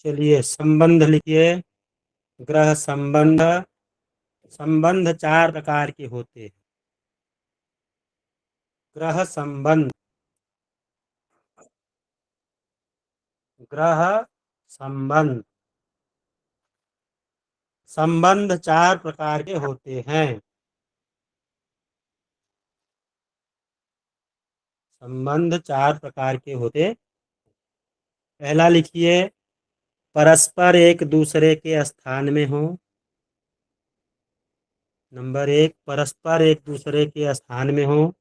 चलिए संबंध लिखिए। ग्रह संबंध। संबंध चार प्रकार के होते हैं। ग्रह संबंध। ग्रह संबंध। संबंध चार प्रकार के होते हैं। संबंध चार प्रकार के होते। पहला लिखिए, परस्पर एक दूसरे के स्थान में हो। नंबर एक, परस्पर एक दूसरे के स्थान में हो।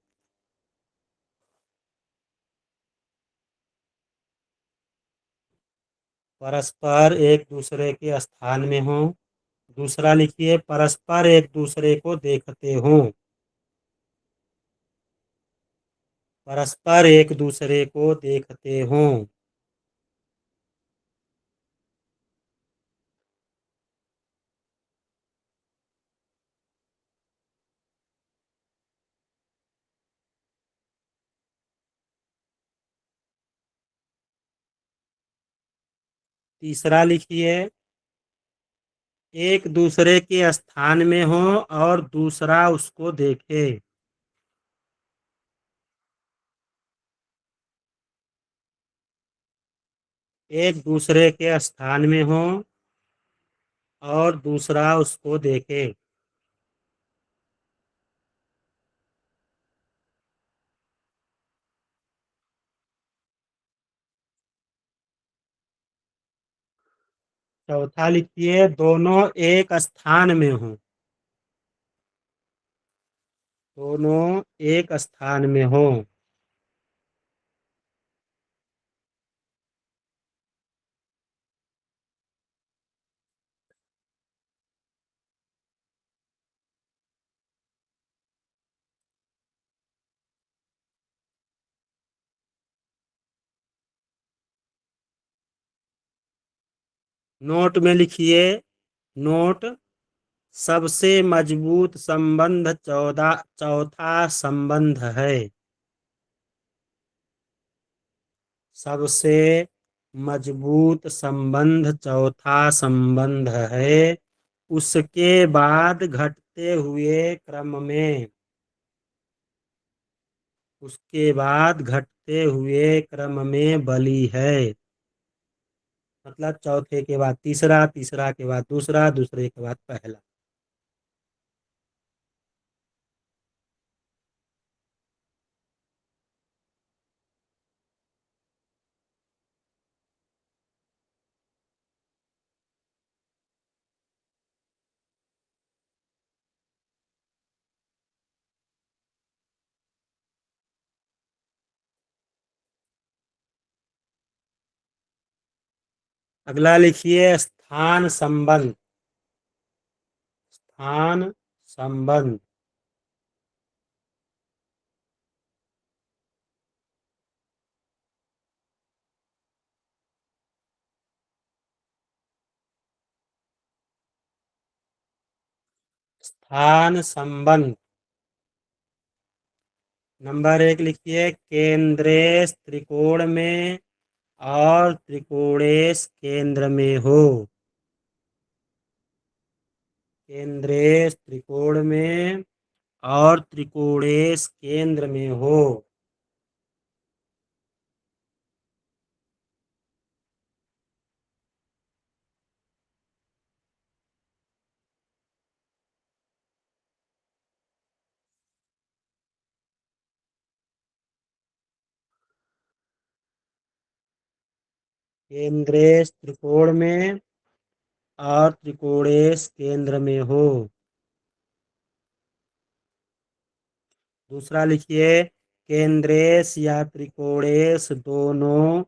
परस्पर एक दूसरे के स्थान में हो। दूसरा लिखिए, परस्पर एक दूसरे को देखते हो। परस्पर एक दूसरे को देखते हो। तीसरा लिखिए, एक दूसरे के स्थान में हो और दूसरा उसको देखे। एक दूसरे के स्थान में हो और दूसरा उसको देखे। चौथा लिखिए, दोनों एक स्थान में हो। दोनों एक स्थान में हो। नोट में लिखिए। नोट, सबसे मजबूत संबंध चौथा संबंध है। सबसे मजबूत संबंध चौथा संबंध है। उसके बाद घटते हुए क्रम में। उसके बाद घटते हुए क्रम में बली है। मतलब चौथे के बाद तीसरा, तीसरा के बाद दूसरा, दूसरे के बाद पहला। अगला लिखिए, स्थान संबंध। स्थान संबंध। स्थान संबंध। नंबर एक लिखिए, केंद्रेश त्रिकोण में और त्रिकोणेश केंद्र में हो। केंद्रेश त्रिकोण में और त्रिकोणेश केंद्र में हो। केंद्रेश त्रिकोण में और त्रिकोणेश केंद्र में हो। दूसरा लिखिए, केंद्रेश या त्रिकोणेश दोनों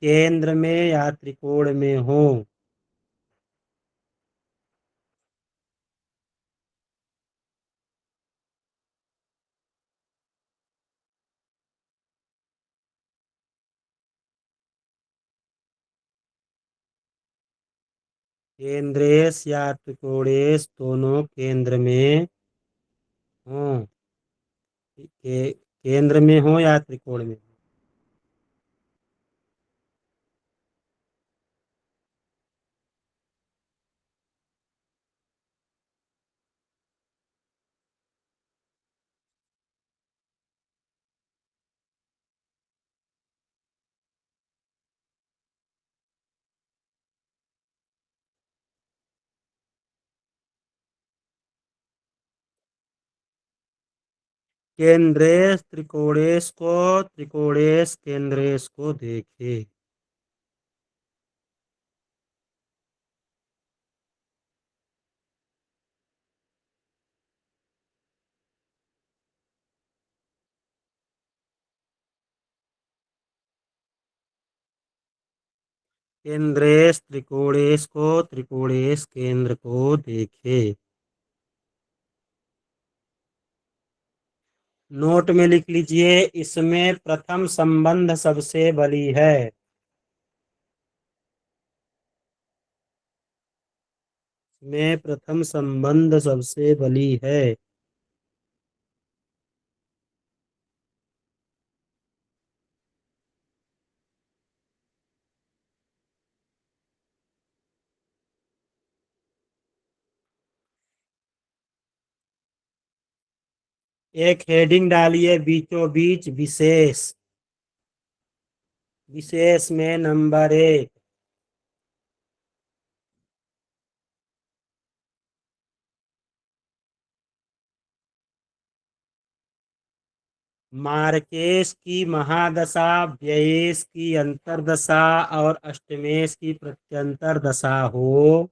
केंद्र में या त्रिकोण में हो। केंद्रेश या त्रिकोणेश दोनों केंद्र में हो। केंद्र में हो या त्रिकोण में। केंद्रेश त्रिकोणेश को, त्रिकोणेश केंद्रेश को देखे। केंद्रेश त्रिकोणेश को, त्रिकोणेश केंद्र को देखे। नोट में लिख लीजिए, इसमें प्रथम संबंध सबसे बली है। में प्रथम संबंध सबसे बली है। एक हेडिंग डालिए, बीचों बीच विशेष। विशेष में नंबर 1। मार्केश की महादशा, व्ययेश की अंतर्दशा और अष्टमेश की प्रत्यंतर दशा हो।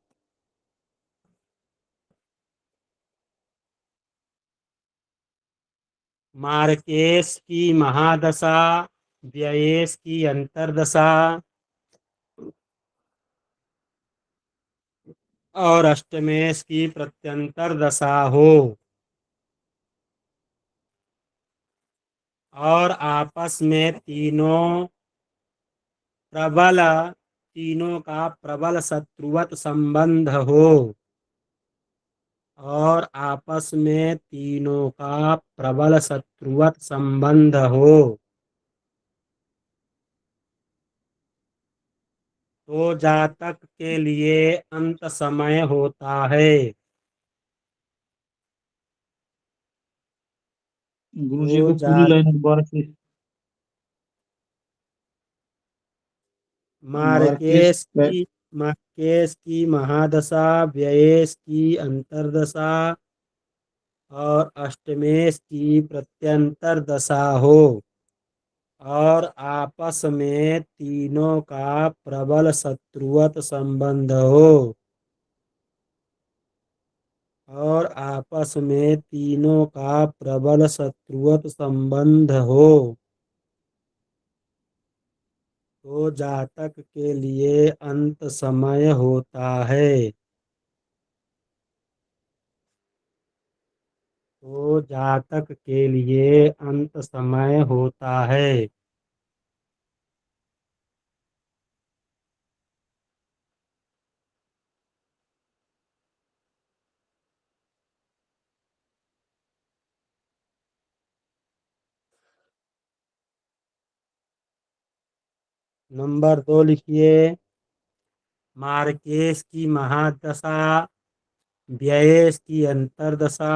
मार्केश की महादशा, व्ययेश की अंतर्दशा और अष्टमेश की प्रत्यंतर दशा हो, और आपस में प्रबल तीनों का प्रबल शत्रुवत संबंध हो, और आपस में तीनों का प्रबल शत्रुवत संबंध हो, तो जातक के लिए अंत समय होता है। गुरुजी तो को पूरी जात लाइन दोबारा से। मार्केश मार्केश की महादशा, व्ययेश की अंतर्दशा और अष्टमेश की प्रत्यंतर दशा हो, और आपस में तीनों का प्रबल शत्रुवत संबंध हो, और आपस में तीनों का प्रबल शत्रुवत संबंध हो, तो जातक के लिए अंत समय होता है। तो जातक के लिए अंत समय होता है। नंबर 2 लिखिए, मार्केश की महादशा, व्ययेश की अंतर्दशा,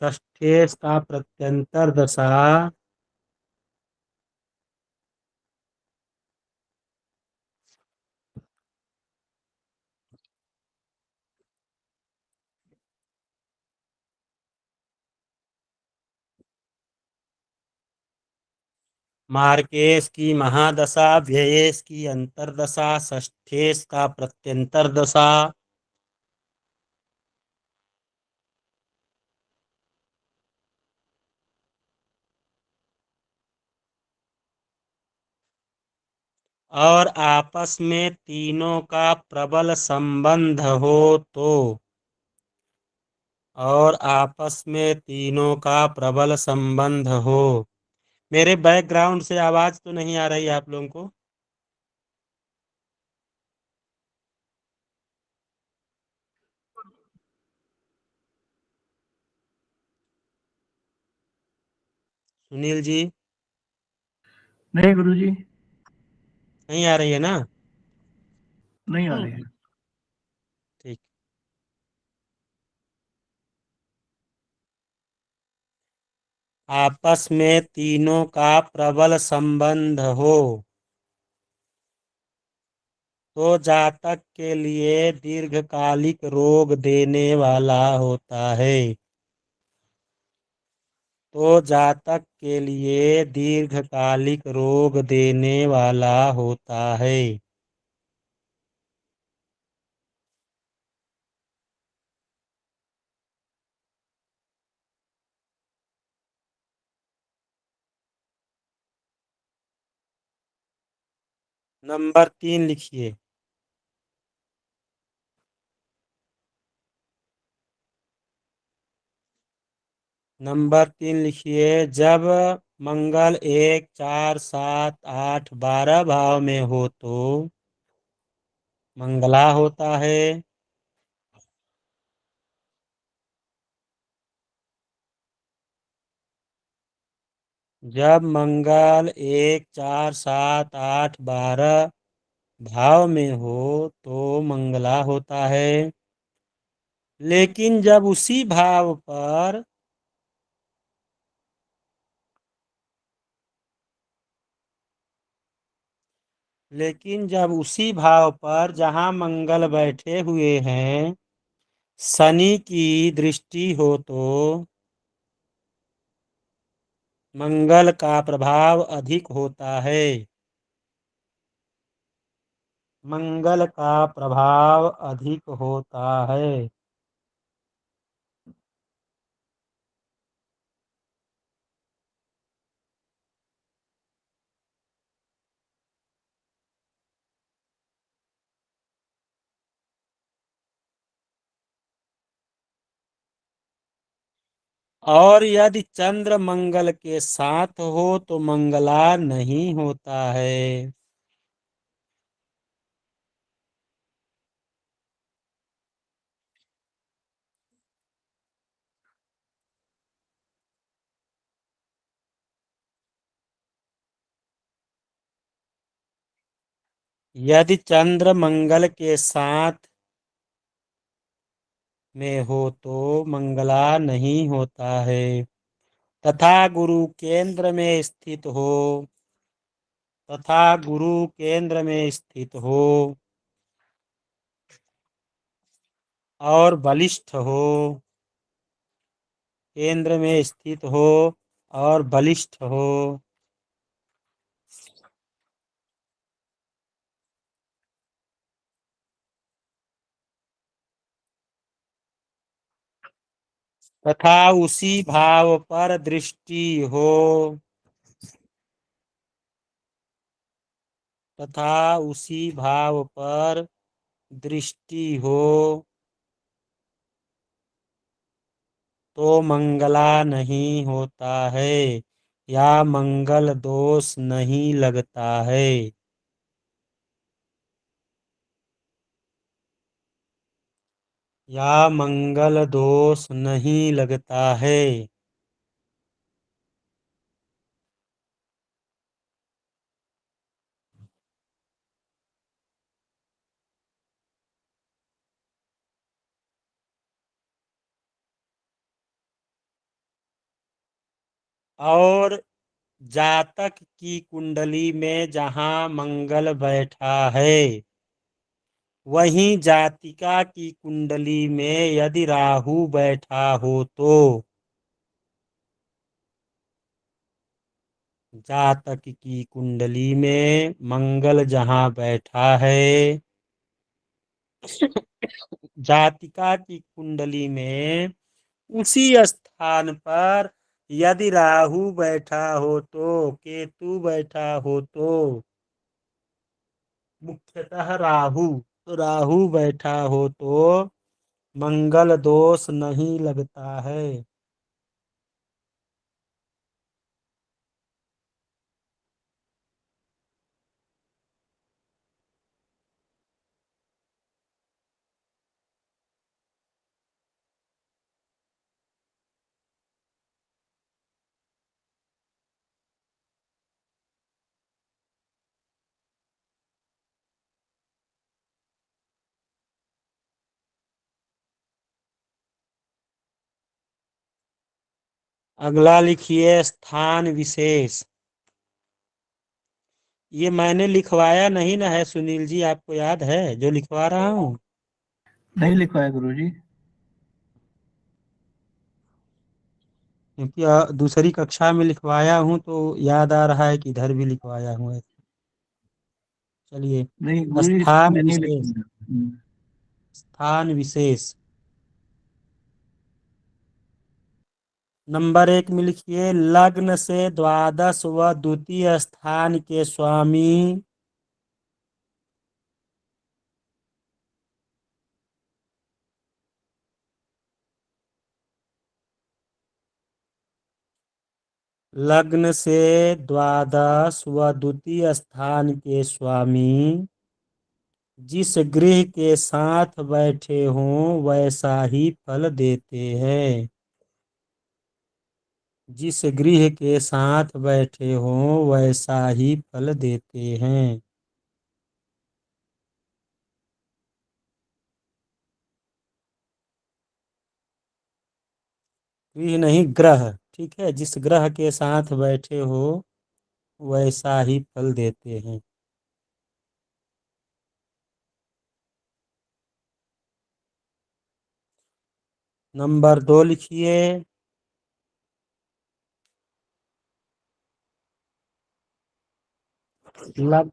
षष्ठेश का प्रत्यंतर दशा, मार्केश की महादशा, व्ययेश की अंतर्दशा, षष्ठेश का प्रत्यंतर दशा, और आपस में तीनों का प्रबल संबंध हो, तो और आपस में तीनों का प्रबल संबंध हो। मेरे बैकग्राउंड से आवाज तो नहीं आ रही आप लोगों को? सुनील जी, नहीं गुरुजी, नहीं आ रही है ना? नहीं आ रही है। ठीक। आपस में तीनों का प्रबल संबंध हो, तो जातक के लिए दीर्घकालिक रोग देने वाला होता है। तो जातक के लिए दीर्घकालिक रोग देने वाला होता है। नंबर 3 लिखिए। नंबर 3 लिखिए। जब मंगल 1, 4, 7, 8, 12 भाव में हो तो मंगला होता है। जब मंगल 1, 4, 7, 8, 12 भाव में हो तो मंगला होता है। लेकिन जब उसी भाव पर लेकिन जब उसी भाव पर जहां मंगल बैठे हुए हैं शनि की दृष्टि हो तो मंगल का प्रभाव अधिक होता है। मंगल का प्रभाव अधिक होता है। और यदि चंद्र मंगल के साथ हो तो मंगला नहीं होता है। यदि चंद्र मंगल के साथ में हो तो मंगला नहीं होता है। तथा गुरु केंद्र में स्थित हो तथा गुरु केंद्र में स्थित हो और बलिष्ठ हो केंद्र में स्थित हो और बलिष्ठ हो तथा उसी भाव पर दृष्टि हो तथा उसी भाव पर दृष्टि हो तो मंगला नहीं होता है या मंगल दोष नहीं लगता है। या मंगल दोष नहीं लगता है। और जातक की कुंडली में जहां मंगल बैठा है वहीं जातिका की कुंडली में यदि राहु बैठा हो तो जातक की कुंडली में मंगल जहां बैठा है जातिका की कुंडली में उसी स्थान पर यदि राहु बैठा हो तो केतु बैठा हो तो मुख्यतः राहु तो राहु बैठा हो तो मंगल दोष नहीं लगता है। अगला लिखिए स्थान विशेष। ये मैंने लिखवाया नहीं ना है सुनील जी, आपको याद है जो लिखवा रहा हूँ? नहीं लिखवाया गुरुजी। क्योंकि दूसरी कक्षा में लिखवाया हूँ तो याद आ रहा है कि इधर भी लिखवाया हूँ ऐसे। चलिए। नहीं गुरु जी, इसमें स्थान नहीं विशेष। लिखूंगा। स्थान विशेष। नंबर 1 में लिखिए, लग्न से द्वादश व द्वितीय स्थान के स्वामी लग्न से द्वादश व द्वितीय स्थान के स्वामी जिस गृह के साथ बैठे हों वैसा ही फल देते हैं। जिस गृह के साथ बैठे हों वैसा ही फल देते हैं। गृह नहीं, ग्रह। ठीक है, जिस ग्रह के साथ बैठे हो वैसा ही फल देते हैं। नंबर 2 लिखिए, लग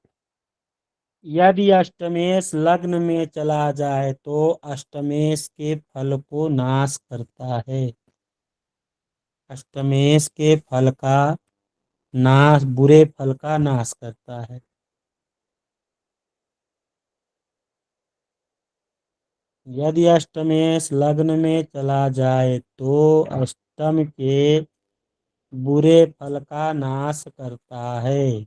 यदि अष्टमेश लग्न में चला जाए तो अष्टमेश के फल को नाश करता है। अष्टमेश के फल का नाश, बुरे फल का नाश करता है। यदि अष्टमेश लग्न में चला जाए तो अष्टम के बुरे फल का नाश करता है।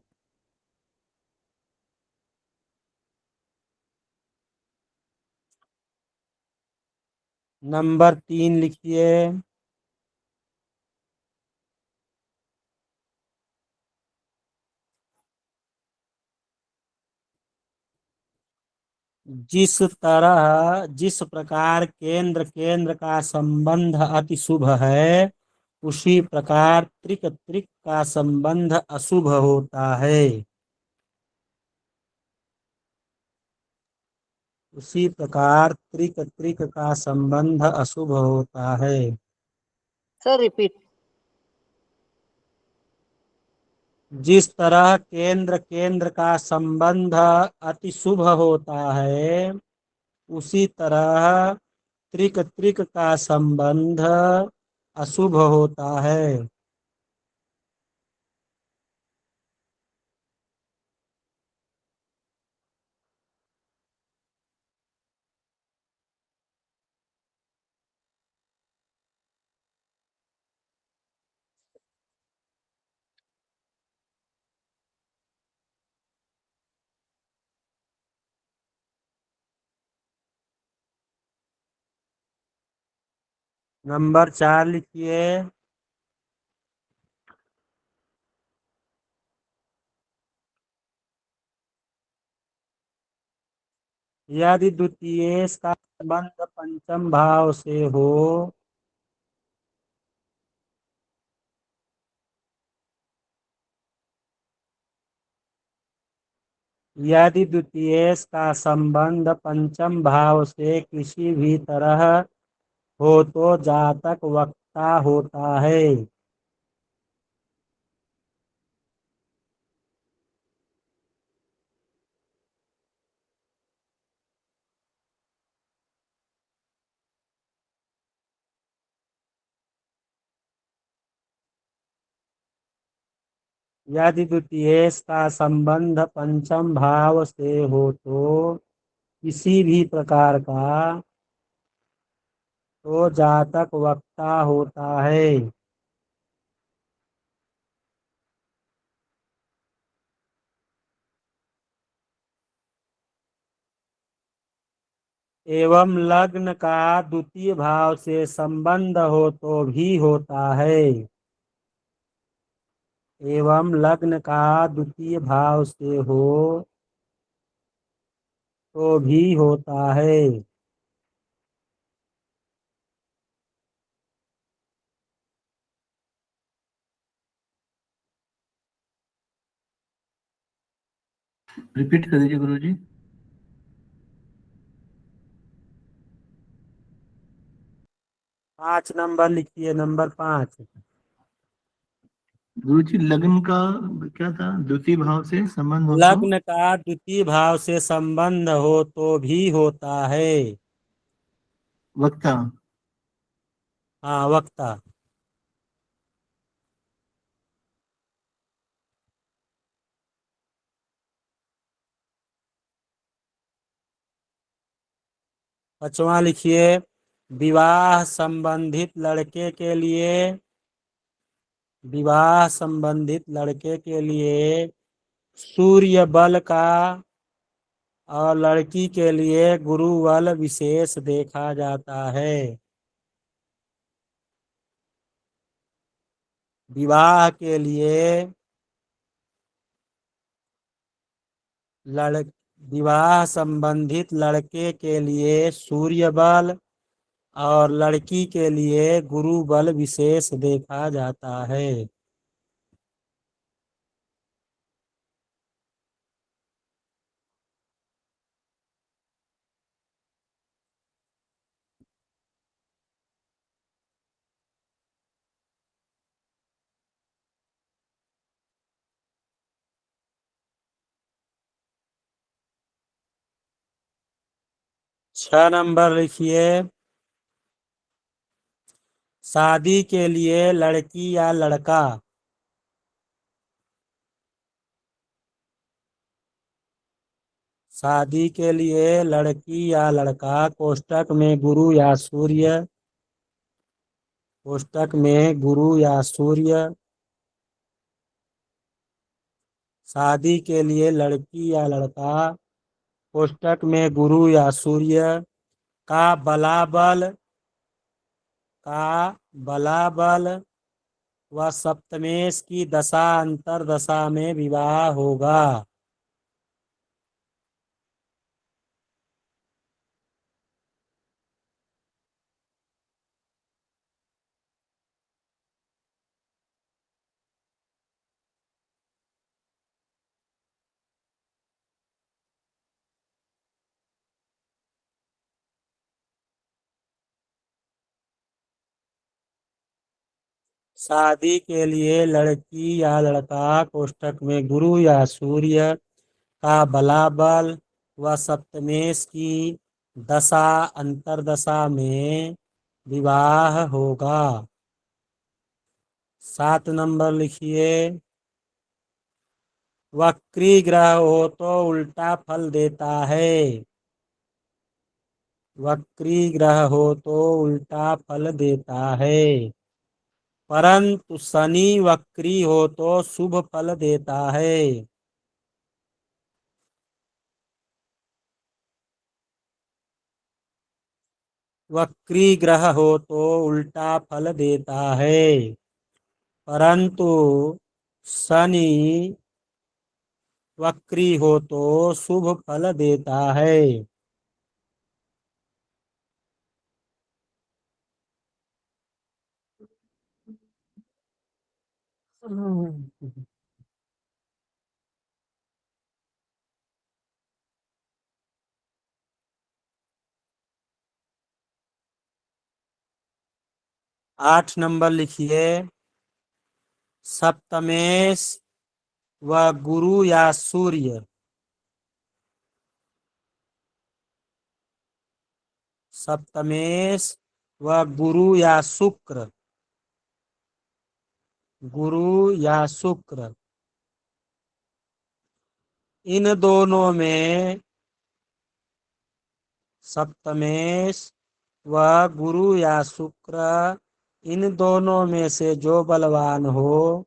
नंबर 3 लिखिए, जिस प्रकार केंद्र केंद्र का संबंध अति शुभ है उसी प्रकार त्रिक त्रिक का संबंध अशुभ होता है। उसी प्रकार त्रिक त्रिक का संबंध अशुभ होता है। Sir repeat. जिस तरह केंद्र केंद्र का संबंध अति शुभ होता है उसी तरह त्रिक त्रिक का संबंध अशुभ होता है। नंबर 4 लिखिए, यदि द्वितीय का संबंध पंचम भाव से हो यदि द्वितीय का संबंध पंचम भाव से किसी भी तरह हो तो जातक वक्ता होता है। यदि द्वितीय का संबंध पंचम भाव से हो तो किसी भी प्रकार का तो जातक वक्ता होता है। एवं लग्न का द्वितीय भाव से संबंध हो तो भी होता है। एवं लग्न का द्वितीय भाव से हो तो भी होता है। रिपीट कर दीजिए गुरु जी। 5 नंबर लिखिए, नंबर 5। गुरु जी लग्न का क्या था, द्वितीय भाव से संबंध हो तो? लग्न का द्वितीय भाव से संबंध हो तो भी होता है। वक्ता। हाँ, वक्ता। 5वां लिखिए। विवाह संबंधित लड़के के लिए, विवाह संबंधित लड़के के लिए सूर्य बल का और लड़की के लिए गुरु बल विशेष देखा जाता है। विवाह के लिए लड़ विवाह संबंधित लड़के के लिए सूर्य बल और लड़की के लिए गुरु बल विशेष देखा जाता है। 6 नंबर लिखिए। शादी के लिए लड़की या लड़का, शादी के लिए लड़की या लड़का कोष्टक में गुरु या सूर्य, कोष्टक में गुरु या सूर्य, शादी के लिए लड़की या लड़का कोष्टक में गुरु या सूर्य का बलाबल, का बलाबल व सप्तमेश की दशा अंतर दशा में विवाह होगा। शादी के लिए लड़की या लड़का कोष्टक में गुरु या सूर्य का बलाबल व सप्तमेश की दशा अंतरदशा में विवाह होगा। 7 नंबर लिखिए। वक्री ग्रह हो तो उल्टा फल देता है। वक्री ग्रह हो तो उल्टा फल देता है, परंतु शनि वक्री हो तो शुभ फल देता है। वक्री ग्रह हो तो उल्टा फल देता है, परंतु शनि वक्री हो तो शुभ फल देता है। हम्म। 8 नंबर लिखिए। सप्तमेश व गुरु या सूर्य, सप्तमेश व गुरु या शुक्र, गुरु या शुक्र इन दोनों में, सप्तमेश व गुरु या शुक्र इन दोनों में से जो बलवान हो,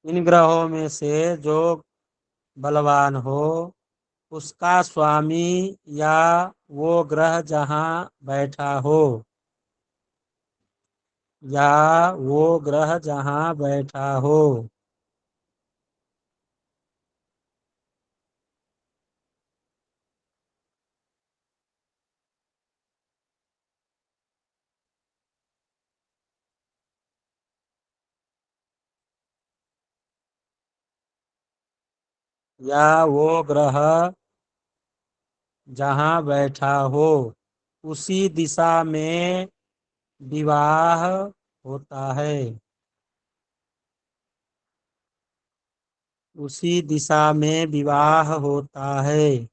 इन ग्रहों में से जो बलवान हो उसका स्वामी या वो ग्रह जहाँ बैठा हो, या वो ग्रह जहाँ बैठा हो। या वो ग्रह जहाँ बैठा हो उसी दिशा में विवाह होता है। उसी दिशा में विवाह होता है।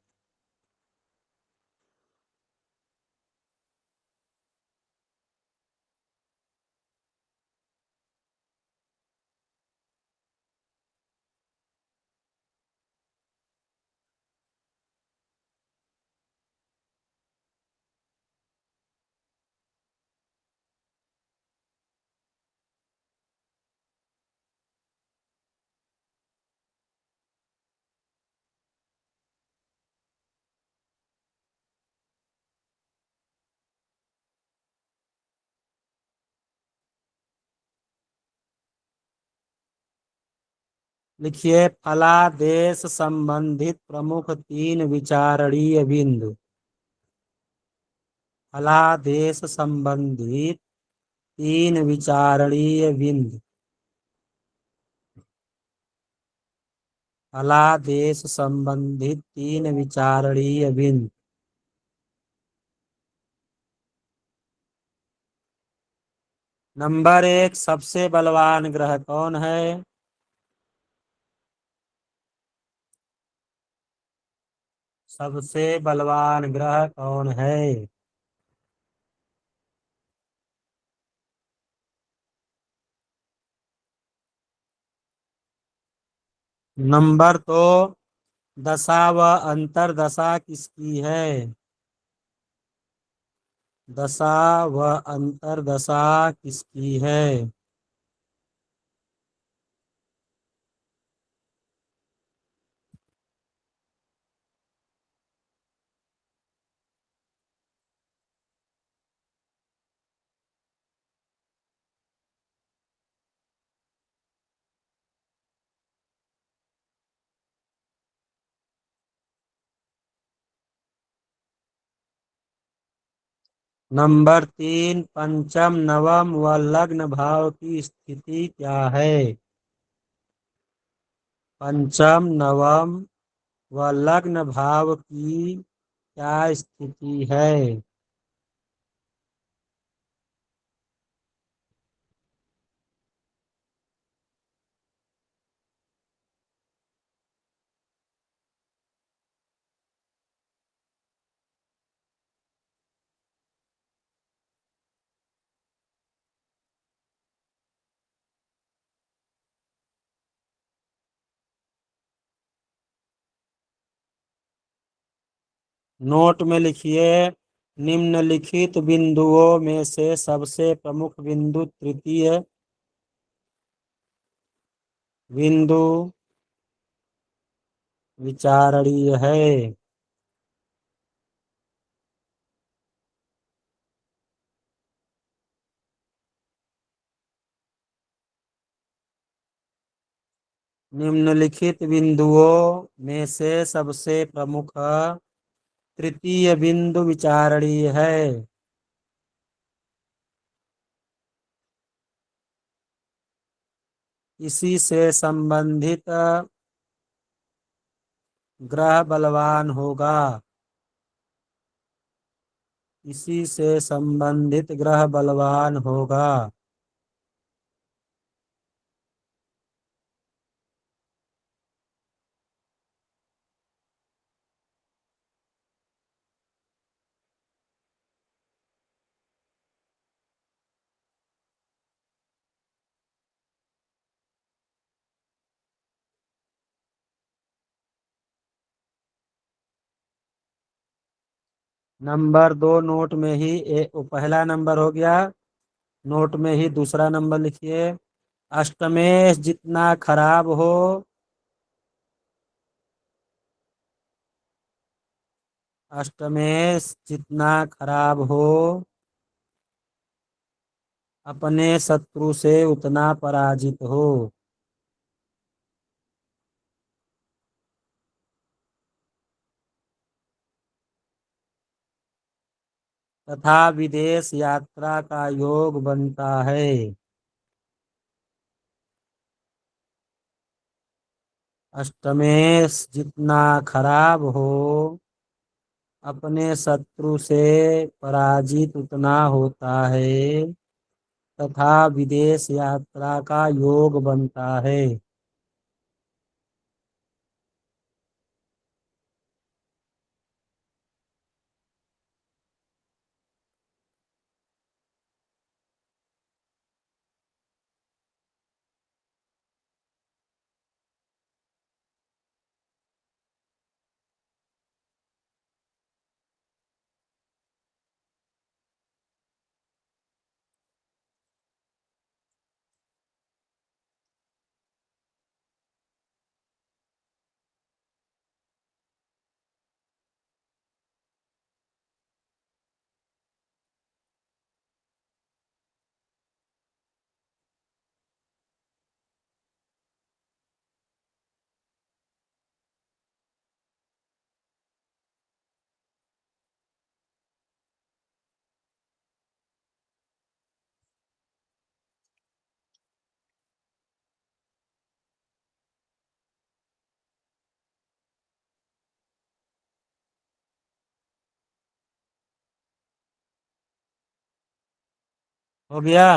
लिखिए फलादेश संबंधित प्रमुख तीन विचारणीय बिंदु। फलादेश संबंधित तीन विचारणीय बिंदु। फलादेश संबंधित तीन विचारणीय बिंदु। नंबर 1, सबसे बलवान ग्रह कौन है? सबसे बलवान ग्रह कौन है? नंबर तो दशा व अंतरदशा किसकी है? दशा व अंतरदशा किसकी है? नंबर 3, पंचम, नवम व लग्न भाव की स्थिति क्या है? पंचम, नवम व लग्न भाव की क्या स्थिति है? नोट में लिखिए निम्नलिखित बिंदुओं में से सबसे प्रमुख बिंदु तृतीय बिंदु विचारणीय है। निम्नलिखित बिंदुओं में से सबसे प्रमुख तृतीय बिंदु विचारणीय है। इसी से संबंधित ग्रह बलवान होगा। इसी से संबंधित ग्रह बलवान होगा। नंबर 2 नोट में ही पहला नंबर हो गया। नोट में ही दूसरा नंबर लिखिए। अष्टमेश जितना खराब हो अष्टमेश जितना खराब हो अपने शत्रु से उतना पराजित हो। तथा विदेश यात्रा का योग बनता है। अष्टमेश जितना खराब हो, अपने शत्रु से पराजित उतना होता है, तथा विदेश यात्रा का योग बनता है। हो गया।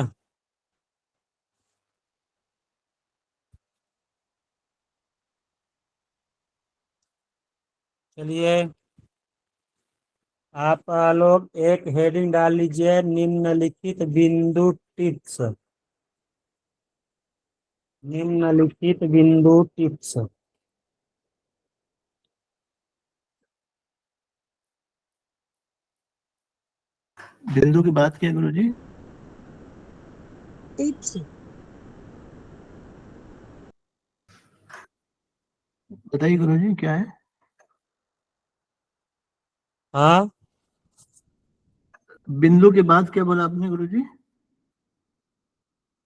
चलिए, आप लोग एक हेडिंग डाल लीजिए, निम्नलिखित बिंदु टिप्स। निम्नलिखित बिंदु टिप्स। बिंदु की बात क्या गुरु जी? टिप्स। बताइए गुरु जी क्या है? हाँ, बिंदु के बाद क्या बोला आपने गुरु जी?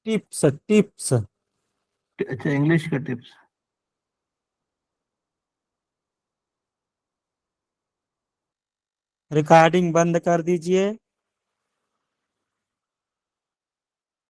Tips tips. अच्छा, इंग्लिश का टिप्स। रिकॉर्डिंग बंद कर दीजिए।